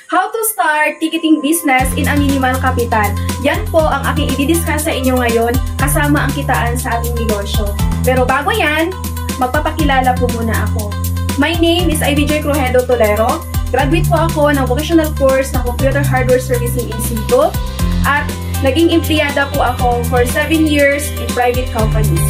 How to start ticketing business in a minimal capital. Yan po ang aking i-discuss sa inyo ngayon kasama ang kitaan sa ating negosyo. Pero bago yan, magpapakilala po muna ako. My name is Ivy Joy Crujedo Tolero. Graduate po ako ng vocational course ng Computer Hardware Servicing Institute at naging empleyada po ako for 7 years in private companies.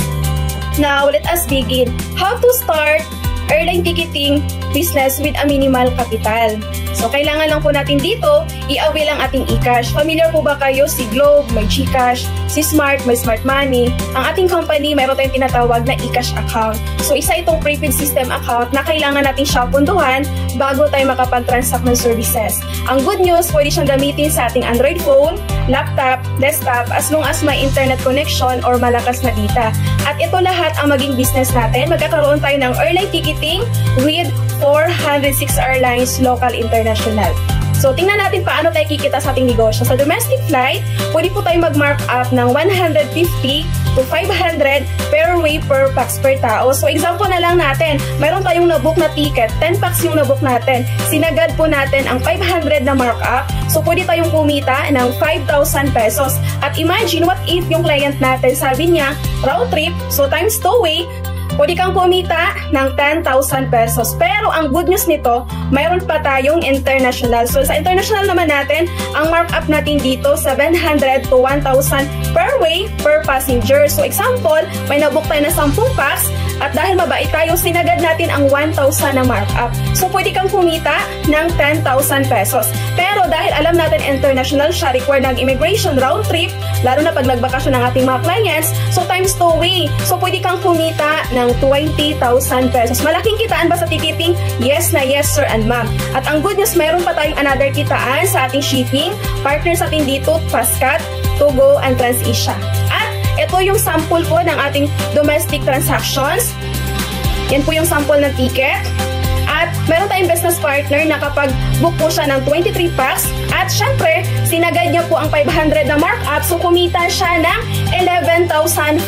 Now, let us begin. How to start airline ticketing business with a minimal capital. So, kailangan lang po natin dito, i-avail ang ating eCash. Familiar po ba kayo? Si Globe, may GCash, si Smart, may Smart Money. Ang ating company, mayroon tayong tinatawag na eCash account. So, isa itong prepaid system account na kailangan natin siya punduhan bago tayo makapag-transact ng services. Ang good news, pwede siyang gamitin sa ating Android phone, laptop, desktop, as long as may internet connection or malakas na data. At ito lahat ang maging business natin. Magkakaroon tayo ng airline ticketing with 406 airlines, local, international. So, tingnan natin paano tayo kikita sa ating negosyo. Sa domestic flight, pwede po tayo mag-mark up ng 150 to 500 per way per pax per tao. So, example na lang natin, mayroon tayong nabook na ticket, 10 pax yung nabook natin. Sinagad po natin ang 500 na markup. So, pwede tayong kumita ng 5,000 pesos. At imagine, what if yung client natin, sabi niya, round trip, so times 2 way, pwede kang kumita ng 10,000 pesos. Pero ang good news nito, mayroon pa tayong international. So sa international naman natin, ang markup natin dito, 700 to 1,000 per way per passenger. So example, may nabook tayo na 10 packs at dahil mabait tayo, sinagad natin ang 1,000 na markup. So pwede kang kumita ng 10,000 pesos. Pero dahil alam natin international siya, required ng immigration round trip, lalo na pag nagbakasyon ng ating mga clients, so times 2 way. So pwede kang kumita ng 20,000 pesos. Malaking kitaan ba sa ticketing? Yes na yes, sir and ma'am. At ang good news, mayroon pa tayong another kitaan sa ating shipping. Partners natin dito, Pascat, Togo, and TransAsia. At ito yung sample po ng ating domestic transactions. Yan po yung sample ng ticket. At meron tayong business partner na kapag book po siya ng 23 packs at syempre, sinagad niya po ang 500 na markup, so kumita siya ng 11,500.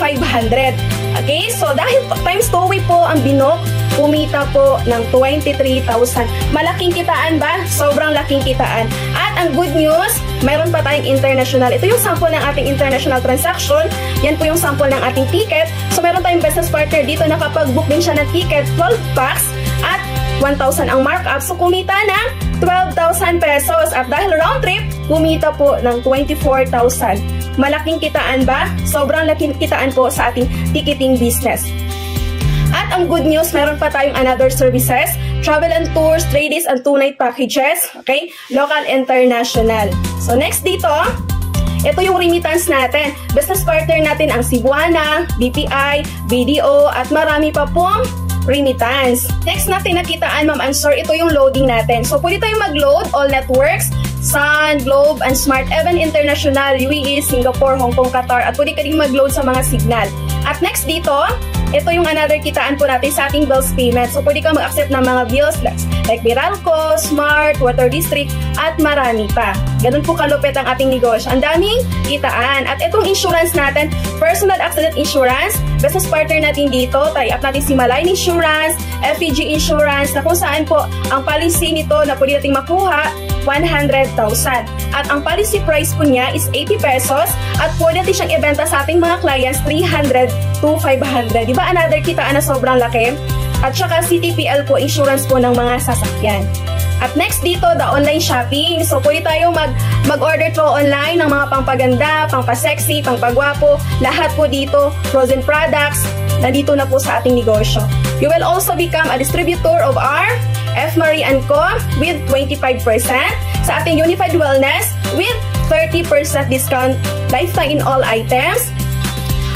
Okay? So, dahil times 2 way po ang binok, kumita po ng 23,000. Malaking kitaan ba? Sobrang laking kitaan. At ang good news, mayroon pa tayong international. Ito yung sample ng ating international transaction. Yan po yung sample ng ating ticket. So, meron tayong business partner dito na kapag book din siya ng ticket, 12 packs at 1,000 ang markup. So, kumita ng 12,000 pesos. At dahil round trip, kumita po ng 24,000. Malaking kitaan ba? Sobrang laking kitaan po sa ating ticketing business. At ang good news, meron pa tayong another services, travel and tours, 3 days and 2 night packages, okay? Local, international. So, next dito, ito yung remittance natin. Business partner natin ang Cebuana, BPI, BDO, at marami pa pong remittance. Next natin nakitaan, Ma'am Answer, ito yung loading natin. So, pwede tayong mag-load all networks, Sun, Globe, and Smart, even International, UAE, Singapore, Hong Kong, Qatar, at pwede ka rin mag-load sa mga signal. At next dito, ito yung another kitaan po natin sa ating bills payment. So, pwede kang mag-accept ng mga bills like Meralco, Smart, Water District, at marami pa. Ganun po kalupit ang ating negosyo. Ang daming kitaan. At itong insurance natin, personal accident insurance, business partner natin dito, tie-up natin si Malign Insurance, FEG Insurance, na kung saan po ang policy nito na pwede natin makuha, 100,000. At ang policy price po niya is 80 pesos at pwede natin siyang ibenta sa ating mga clients 300 to 500. Diba another kitaan na sobrang laki? At saka CTPL po, insurance po ng mga sasakyan. At next dito, the online shopping. So, pwede tayo mag-order through online ng mga pangpaganda, pangpasexy, pangpagwapo. Lahat po dito, frozen products, nandito na po sa ating negosyo. You will also become a distributor of our F. Marie & Co. with 25%. Sa ating Unified Wellness with 30% discount lifetime in all items.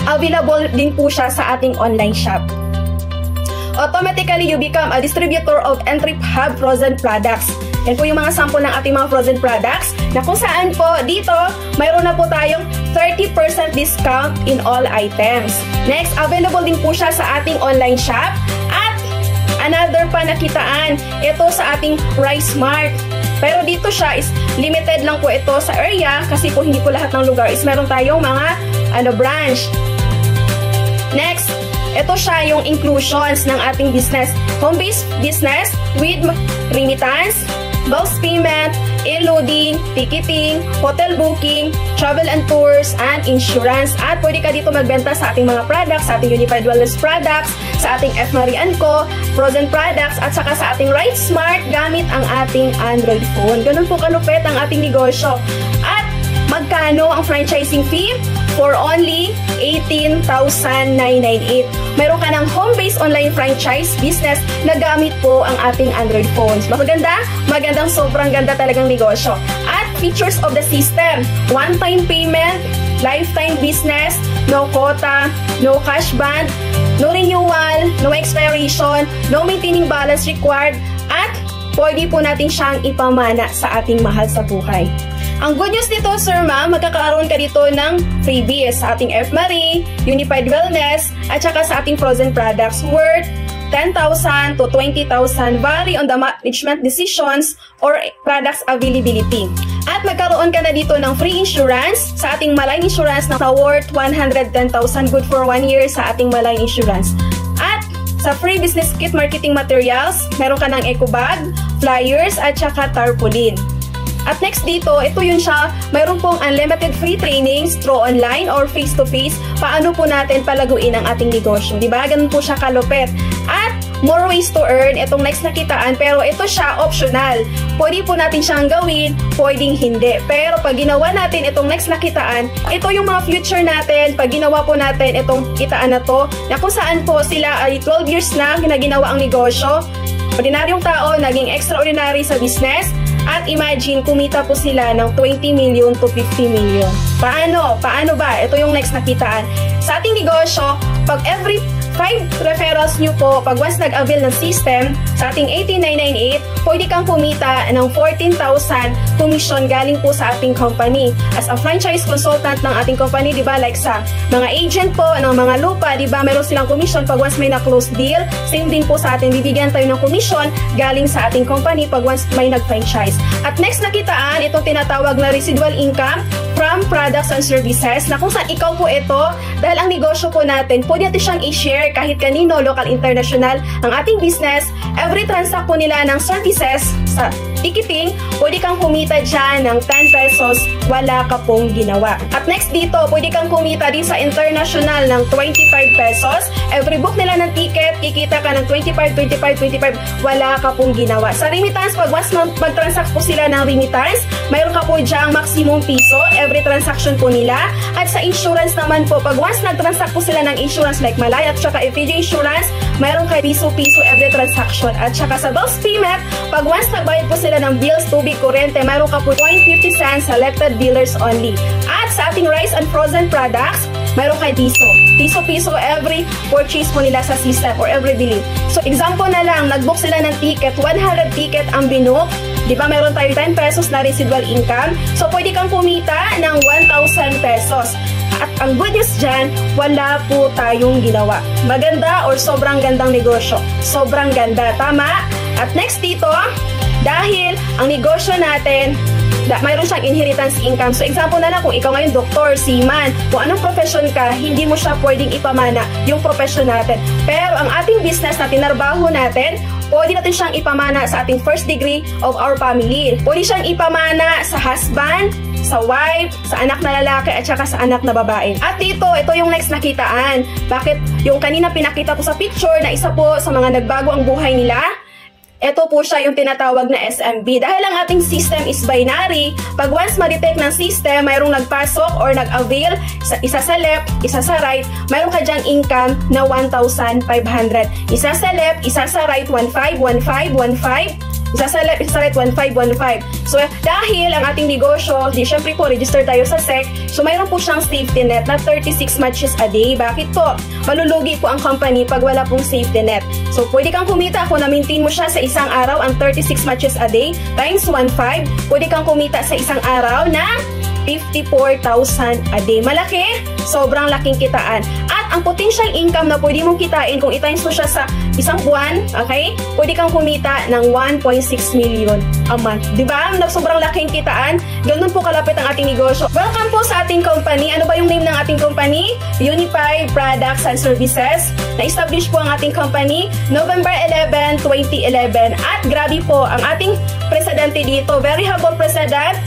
Available din po siya sa ating online shop. Automatically, you become a distributor of Entrep Hub frozen products. Yan po yung mga sample ng ating mga frozen products na kung saan po dito, mayroon na po tayong 30% discount in all items. Next, available din po siya sa ating online shop. At another pa nakitaan, ito sa ating Rice Mart. Pero dito siya is limited lang po ito sa area kasi po hindi po lahat ng lugar is meron tayong mga branch. Next, ito siya yung inclusions ng ating business. Home-based business with remittance, bills payment, air-loading, ticketing, hotel booking, travel and tours, and insurance. At pwede ka dito magbenta sa ating mga products, sa ating Unified Wellness products, sa ating F. Marie & Co, frozen products, at saka sa ating Right Smart gamit ang ating Android phone. Ganun po kalupit ang ating negosyo. At magkano ang franchising fee? For only 18,998. Meron ka ng home-based online franchise business na gamit po ang ating Android phones. Maganda? Magandang sobrang ganda talagang negosyo. At features of the system: one-time payment, lifetime business, no quota, no cash ban, no renewal, no expiration, no maintaining balance required, at pwede po natin siyang ipamana sa ating mahal sa buhay. Ang good news dito, Sir Ma'am, magkakaroon ka dito ng freebies sa ating F. Marie, Unified Wellness, at saka sa ating frozen products worth 10,000 to 20,000, vary on the management decisions or products availability. At magkaroon ka na dito ng free insurance sa ating Malign Insurance na worth 110,000, good for 1 year sa ating Malign Insurance. At sa free business kit marketing materials, meron ka ng eco bag, flyers, at saka tarpaulin. At next dito, ito yun siya, mayroon pong unlimited free trainings through online or face-to-face, paano po natin palaguin ang ating negosyo. Diba? Ganun po siya kalupit. At more ways to earn, itong next nakitaan, pero ito siya optional. Pwede po natin siyang gawin, pwedeng hindi. Pero pag ginawa natin itong next nakitaan, ito yung mga future natin, pag ginawa po natin itong kitaan na to, na kung saan po sila ay 12 years na ginawa ang negosyo, ordinaryong tao, naging extraordinary sa business. At imagine, kumita po sila ng 20 million to 50 million. Paano? Paano ba? Ito yung next nakitaan. Sa ating negosyo, pag every 5 referrals nyo po, pag once nag-avail ng system, sa ating 18,998, pwede kang kumita ng 14,000 commission galing po sa ating company. As a franchise consultant ng ating company, di ba, like sa mga agent po, ng mga lupa, di ba, meron silang commission pag once may na-close deal. Same din po sa atin, bibigyan tayo ng commission galing sa ating company pag once may nag-franchise. At next nakitaan, itong tinatawag na residual income from products and services, na kung saan ikaw po ito, dahil ang negosyo po natin, pwede natin siyang i-share kahit kanino, local, international, ang ating business. Every transact po nila ng services sa ticketing, pwede kang kumita dyan ng 10 pesos, wala ka pong ginawa. At next dito, pwede kang kumita din sa international ng 25 pesos. Every book nila ng ticket, kikita ka ng 25, 25, 25, wala ka pong ginawa. Sa remittance, pag once mag-transact po sila ng remittance, mayroon ka po dyan maximum piso, every transaction po nila. At sa insurance naman po, pag once nag-transact po sila ng insurance like Malay at saka FJ Insurance, mayroon ka piso-piso every transaction. At saka sa bills payment, pag once nagbayad po sila ng bills, tubig, kuryente, mayroon ka po 0.50 cents selected dealers only. At sa ating rice and frozen products, mayroon kay piso. Piso-piso every purchase po nila sa system or every bili. So example na lang, nag-book sila ng ticket, 100 ticket ang binook. Di ba meron tayo 10 pesos na residual income? So pwede kang kumita ng 1,000 pesos. At ang good news dyan, wala po tayong ginawa. Maganda or sobrang gandang negosyo. Sobrang ganda, tama? At next dito, dahil ang negosyo natin, mayroon siyang inheritance income. So example na lang, kung ikaw ngayon doktor, seaman, kung anong profession ka, hindi mo siya pwedeng ipamana yung profession natin. Pero ang ating business na tinarbaho natin, pwede natin siyang ipamana sa ating first degree of our family. Pwede siyang ipamana sa husband, sa wife, sa anak na lalaki, at saka sa anak na babae. At dito, ito yung next nakitaan. Bakit yung kanina pinakita ko sa picture na isa po sa mga nagbago ang buhay nila? Ito po siya yung tinatawag na SMB. Dahil ang ating system is binary, pag once ma-detect ng system, mayroong nagpasok or nag-avail, isa sa left, isa sa right, mayroon ka dyang income na 1,500. Isa sa left, isa sa right, 1,500, 1,500, 1,500. Isa sa left, isa sa right, 1,500, 1,500. So, dahil ang ating negosyo, syempre po, register tayo sa SEC, so mayroon po siyang safety net na 36 matches a day. Bakit po? Malulugi po ang company pag wala pong safety net. So, pwede kang kumita kung na-maintain mo siya sa isang araw ang 36 matches a day times 1,500. Pwede kang kumita sa isang araw na 54,000 a day. Malaki, sobrang laking kitaan. At ang potential income na pwede mong kitain kung itimes mo siya sa isang buwan, okay? Pwede kang kumita ng 1.6 million a month. Diba? Sobrang laking kitaan. Ganun po kalapit ang ating negosyo. Welcome po sa ating company. Ano ba yung name ng ating company? Unified Products and Services. Na-establish po ang ating company November 11, 2011. At grabe po ang ating presidente dito. Very humble president,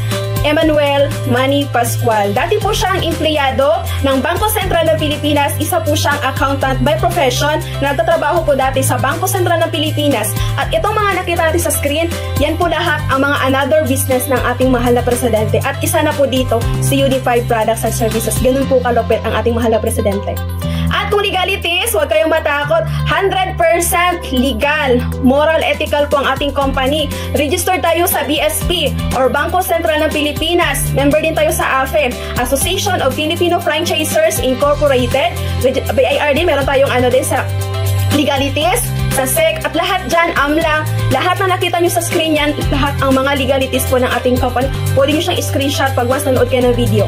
Emmanuel Manny Pascual. Dati po siyang empleyado ng Bangko Sentral ng Pilipinas. Isa po siyang accountant by profession. Nagtatrabaho po dati sa Bangko Sentral ng Pilipinas. At itong mga nakita natin sa screen, yan po lahat ang mga another business ng ating mahal na presidente. At isa na po dito si Unified Products and Services. Ganun po kalupit ang ating mahal na presidente. At kung legalities, huwag kayong matakot. 100% legal, moral, ethical po ang ating company. Registered tayo sa BSP or Bangko Sentral ng Pilipinas. Member din tayo sa AFE, Association of Filipino Franchisers Incorporated. BIRD, meron tayong din sa legalities, sa SEC, at lahat dyan, AMLA, lahat na nakita nyo sa screen yan, lahat ang mga legalities po ng ating company. Pwede nyo siyang screenshot pag once nanood kayo ng video.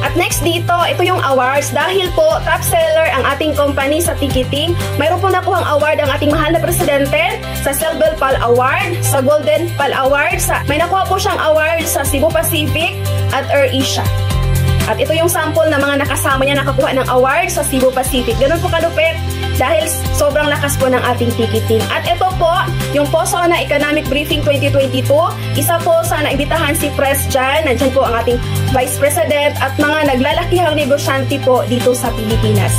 At next dito, ito yung awards. Dahil po, top seller ang ating company sa ticketing, mayroon po nakuhang award ang ating mahal na presidente sa Silver Pal Award, sa Golden Pal Award, may nakuha po siyang award sa Cebu Pacific at AirAsia. At ito yung sample ng mga nakasama niya nakakuha ng award sa Cebu Pacific. Ganun po kalupit dahil sobrang lakas po ng ating ticketing. At ito po, yung POSONA Economic Briefing 2022. Isa po sa naibitahan si Press dyan. Nandyan po ang ating Vice President at mga naglalakihang negosyante po dito sa Pilipinas.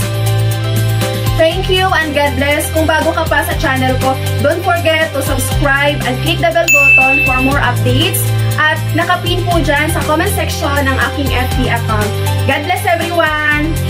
Thank you and God bless. Kung bago ka pa sa channel ko, don't forget to subscribe and click the bell button for more updates. At nakapin po dyan sa comment section ng aking FB account. God bless everyone!